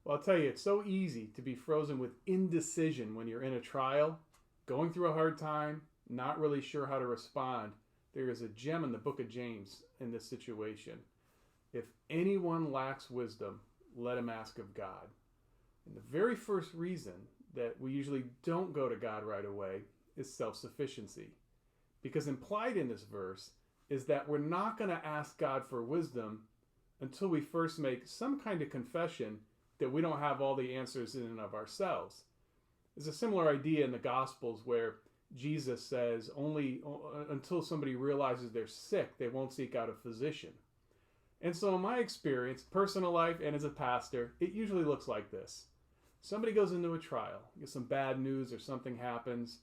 Well, I'll tell you, it's so easy to be frozen with indecision when you're in a trial, going through a hard time, not really sure how to respond. There is a gem in the book of James in this situation. If anyone lacks wisdom, let him ask of God. And the very first reason that we usually don't go to God right away is self-sufficiency. Because implied in this verse is that we're not going to ask God for wisdom until we first make some kind of confession that we don't have all the answers in and of ourselves. There's a similar idea in the Gospels where Jesus says only until somebody realizes they're sick, they won't seek out a physician. And so in my experience, personal life and as a pastor, it usually looks like this. Somebody goes into a trial, gets some bad news or something happens.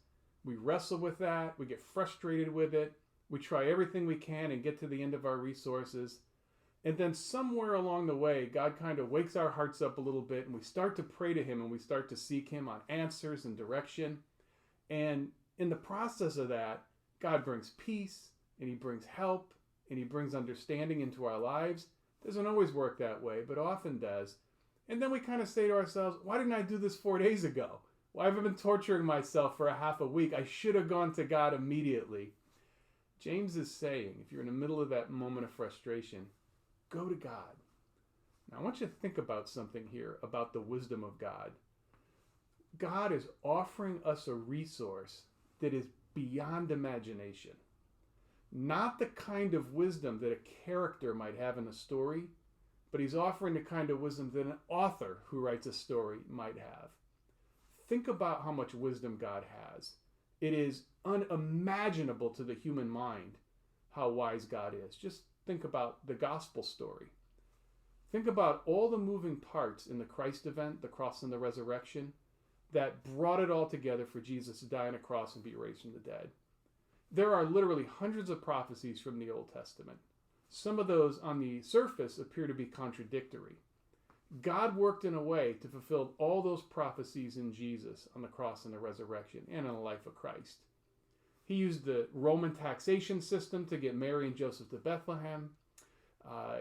We wrestle with that. We get frustrated with it. We try everything we can and get to the end of our resources. And then somewhere along the way, God kind of wakes our hearts up a little bit and we start to pray to him and we start to seek him on answers and direction. And in the process of that, God brings peace and he brings help and he brings understanding into our lives. Doesn't always work that way, but often does. And then we kind of say to ourselves, why didn't I do this 4 days ago? Why have I been torturing myself for a half a week? I should have gone to God immediately. James is saying, if you're in the middle of that moment of frustration, go to God. Now, I want you to think about something here about the wisdom of God. God is offering us a resource that is beyond imagination. Not the kind of wisdom that a character might have in a story, but he's offering the kind of wisdom that an author who writes a story might have. Think about how much wisdom God has. It is unimaginable to the human mind how wise God is. Just think about the gospel story. Think about all the moving parts in the Christ event, the cross and the resurrection, that brought it all together for Jesus to die on a cross and be raised from the dead. There are literally hundreds of prophecies from the Old Testament. Some of those on the surface appear to be contradictory. God worked in a way to fulfill all those prophecies in Jesus on the cross and the resurrection and in the life of Christ. He used the Roman taxation system to get Mary and Joseph to Bethlehem.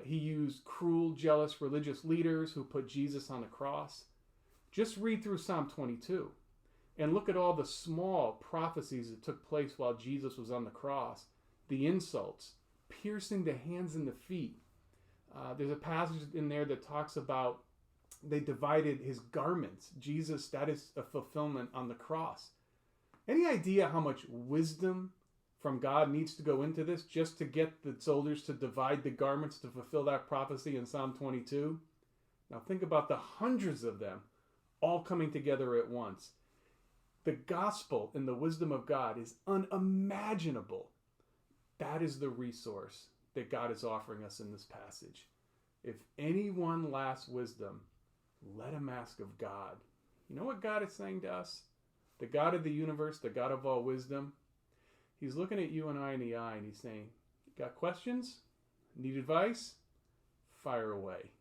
He used cruel, jealous religious leaders who put Jesus on the cross. Just read through Psalm 22 and look at all the small prophecies that took place while Jesus was on the cross. The insults, piercing the hands and the feet. There's a passage in there that talks about they divided his garments. Jesus, that is a fulfillment on the cross. Any idea how much wisdom from God needs to go into this just to get the soldiers to divide the garments to fulfill that prophecy in Psalm 22? Now think about the hundreds of them all coming together at once. The gospel and the wisdom of God is unimaginable. That is the resource that God is offering us in this passage. If anyone lacks wisdom, let him ask of God. You know what God is saying to us? The God of the universe, the God of all wisdom. He's looking at you and I in the eye and he's saying, got questions? Need advice? Fire away.